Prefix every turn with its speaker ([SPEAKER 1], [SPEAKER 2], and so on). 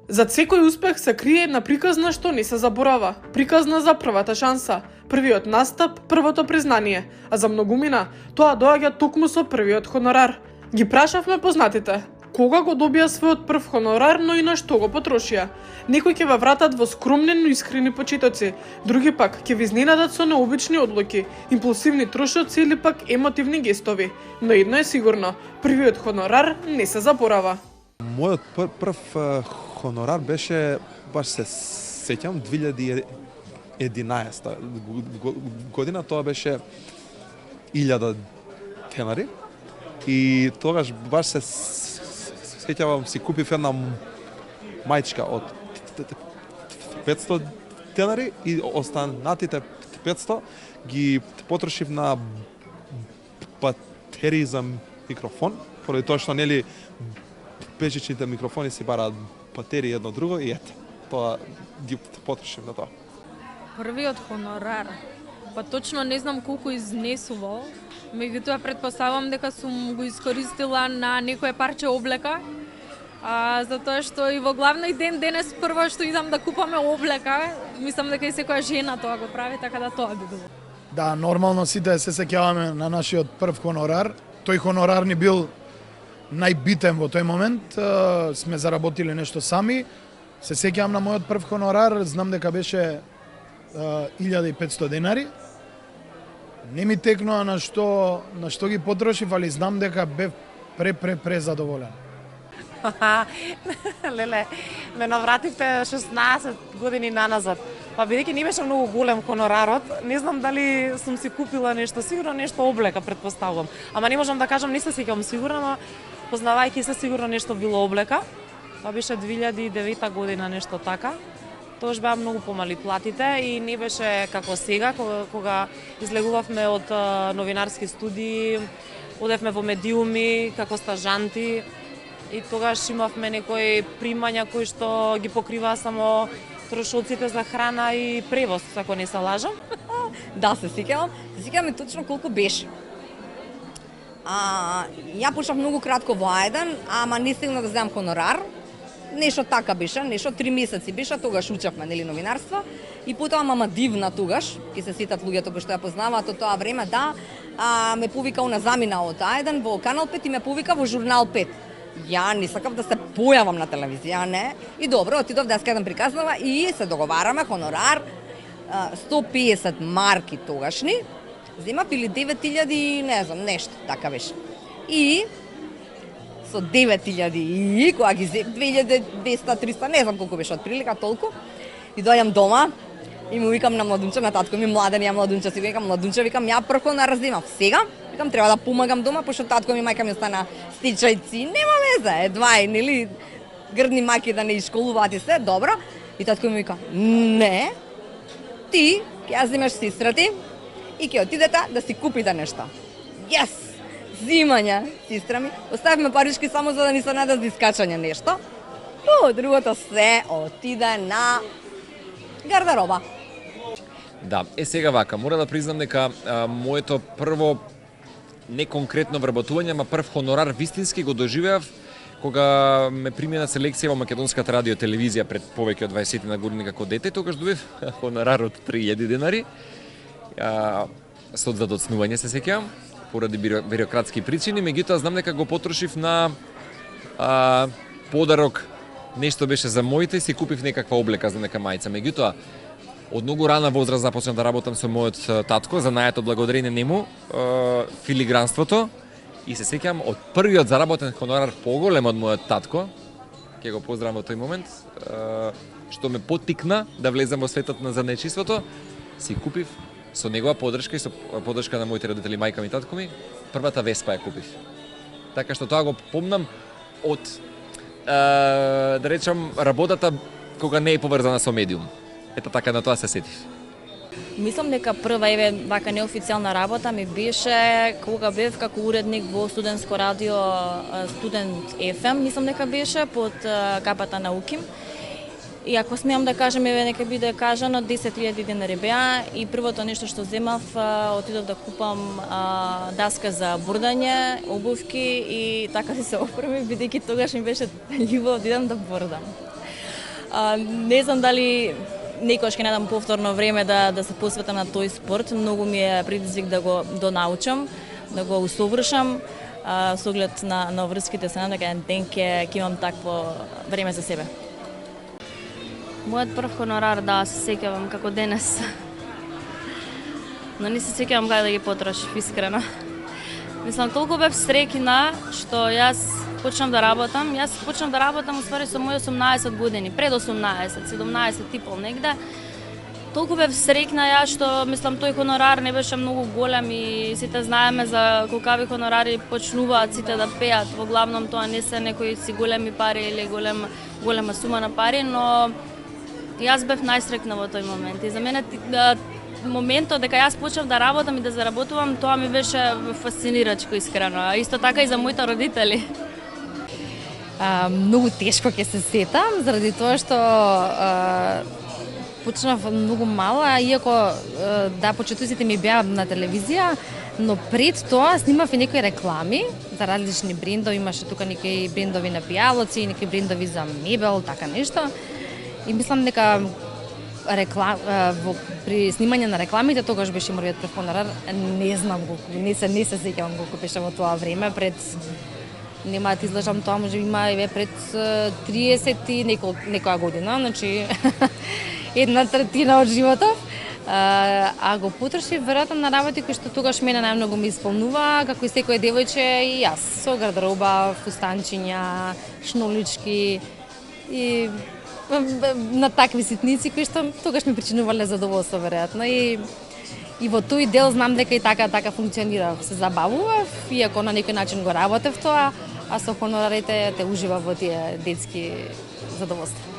[SPEAKER 1] Зад секој успех се крие една приказна што не се заборава. Приказна за првата шанса, првиот настап, првото признание, а за многумина тоа доаѓа токму со првиот хонорар. Ги прашавме познатите кога го добија својот прв хонорар, но и на што го потрошија. Некои ќе ве вратат во скромни, но искрени почитоци, други пак ќе ви изненадат со необични одлуки, импулсивни трошоци или пак емотивни гестови. Но едно е сигурно, првиот хонорар не се заборава.
[SPEAKER 2] Мојот прв хонорар беше, баш се сеќам, 2011 година, тоа беше 1000 денари. И тогаш баш се сеќавам, си купив една мајчка од 500 денари и останатите 500 ги потрошив на батерии за микрофон, поради тоа што нели бежичните микрофони си бараат батерии едно друго и ете, тоа ги потрошив на тоа.
[SPEAKER 3] Првиот хонорар, па точно не знам колку изнесувал, меѓутоа претпоставам дека сум го искористила на некое парче облека, затоа што и во главној ден денес прво што идам да купаме облека, мислам дека и секоја жена тоа го прави, така да тоа би било.
[SPEAKER 4] Да, нормално сите се сеќаваме на нашиот прв хонорар. Тој хонорар ни бил најбитен во тој момент. Сме заработиле нешто сами. Се сеќавам на мојот прв хонорар, знам дека беше 1500 денари. Не ми текнува на што ги потрошив, али знам дека бев пре задоволен.
[SPEAKER 5] Леле, ме навративте 16 години наназад. Па бидејќи не беше многу голем хонорарот, не знам дали сум си купила нешто, сигурно нешто облека претпоставувам. Ама не можам да кажам, не се сеќавам сигурно, ама познавајќи се сигурно нешто било облека. Тоа беше 2009 година, нешто така. Тогаш беа многу помали платите и не беше како сега, кога излегувавме од новинарски студии, одевме во медиуми како стажанти и тогаш имавме некои примања кои што ги покриваа само трошоците за храна и превоз, ако не се лажам.
[SPEAKER 6] Да, се сеќавам и точно колку беше. Ја почнав многу кратко во А1, ама не стигнав да земам хонорар. Нешто така беше, нешто 3 месеци беше, тогаш учевме нели новинарство и потоа мама дивна тогаш, ќе се сетат луѓето кои што ја познаваат од тоа време, да, ме повика на замина од А1 во Канал 5 и ме повика во Журнал 5. Ја не сакав да се појавам на телевизија, не. И добро, отидов да скадам приказнава и се договараме хонорар 150 марки тогашни. Земав или 9000, не знам, нешто така беше. И со 9000 и кога ги 2200, 300, не знам колку беше отприлика толку. И доаѓам дома и му викам на младунче, на татко ми младен, ја младунче, си викам младунче, викам ја прво на раздемав. Сега, викам треба да помагам дома, пошто татко ми мајка ми остана стичајци, нема веза, едва е, нели, грдни маки да не ишколуваат и се, добро. И татко ми вика, не, ти ќе ја земеш сестра ти и ќе отидете да си купите нешто. Yes! Зимања, сестра ми, оставивме парички само за да ни се нададе за искачање нешто. Другото се отиде на гардероба.
[SPEAKER 7] Да, сега вака, мора да признам дека моето прво не конкретно вработување, ама прв хонорар вистински го доживеав кога ме прими на селекција во Македонската радио телевизија пред повеќе од 20 на години како дете, тогаш добив хонорар од 3000 денари. Со задоцнување се сеќавам, поради бирократски причини, меѓутоа знам дека го потрошив на подарок, нешто беше за моите, си купив некаква облека за нека мајца. Меѓутоа, од многу рана возраст започнав да работам со мојот татко, занајато благодарение нему, филигранството, и се сеќавам од првиот заработен хонорар поголем од мојот татко, ќе го поздравам во тој момент, што ме поттикна да влезам во светот на занечиството, си купив со негова поддршка и со поддршка на моите родители, мајка ми и татко ми, првата Веспа ја купив. Така што тоа го помнам од, да речам, работата кога не е поврзана со медиум. Ето така на тоа се сетив.
[SPEAKER 6] Мислам дека прва вака неофицијална работа ми беше кога бев како уредник во студентско радио Студент FM, мислам дека беше под капата на УКИМ. И ако смеам да кажам, нека биде кажано, 10.000 денари беа и првото нешто што земав, отидов да купам даска за бордање, обувки и така си се опреми, бидејќи тогаш ми беше љубов да идам да бордам.
[SPEAKER 8] Не знам дали некојаш ќе најдам повторно време да се посветам на тој спорт. Многу ми е предизвик да го донаучам, да го усовршам, со оглед на врските се надам дека еден ден ќе имам такво време за себе.
[SPEAKER 9] Мојот прв хонорар, да, се сеќавам како денес. Но не се сеќавам каде да ги потрошив, искрено. Мислам, толку бев среќна што јас почнав да работам. Јас почнав да работам уствари со мои 18 години, пред 18, 17 и пол негде. Толку бев среќна јас што мислам тој хонорар не беше многу голем и сите знаеме за колкави хонорари почнуваат сите да пеат. Во главном тоа не се некои си големи пари или голема сума на пари, но јас бев најсреќна во тој момент. И за мене моментот дека јас почнав да работам и да заработувам, тоа ми беше фасцинирачко, искрено. Исто така и за моите родители.
[SPEAKER 10] Многу тешко ќе се сетам, заради тоа што почнав многу мала, иако да, почетоците ми беа на телевизија, но пред тоа снимав и некои реклами за различни брендови, имаше тука некои брендови на пијалоци, некои брендови за мебел, така нешто. И мислам дека при снимање на рекламите тогаш беше мојот прв хонорар. Не знам колку, не се сеќавам колку беше во тоа време, пред нема да излажам, тоа може би има пред 30 и некоја година, значи една третина од животов. А го потрошив веројатно на работи кои што тогаш мене најмногу ми исполнува, како и секој девојче и јас, со гардероба, фустанчиња, шнолички и на такви ситници кои што тогаш ми причинувале задоволство веројатно и во тој дел знам дека и така функционира. Се забавував, иако на некој начин го работев тоа, а со хонорарите те уживав во тие детски задоволства.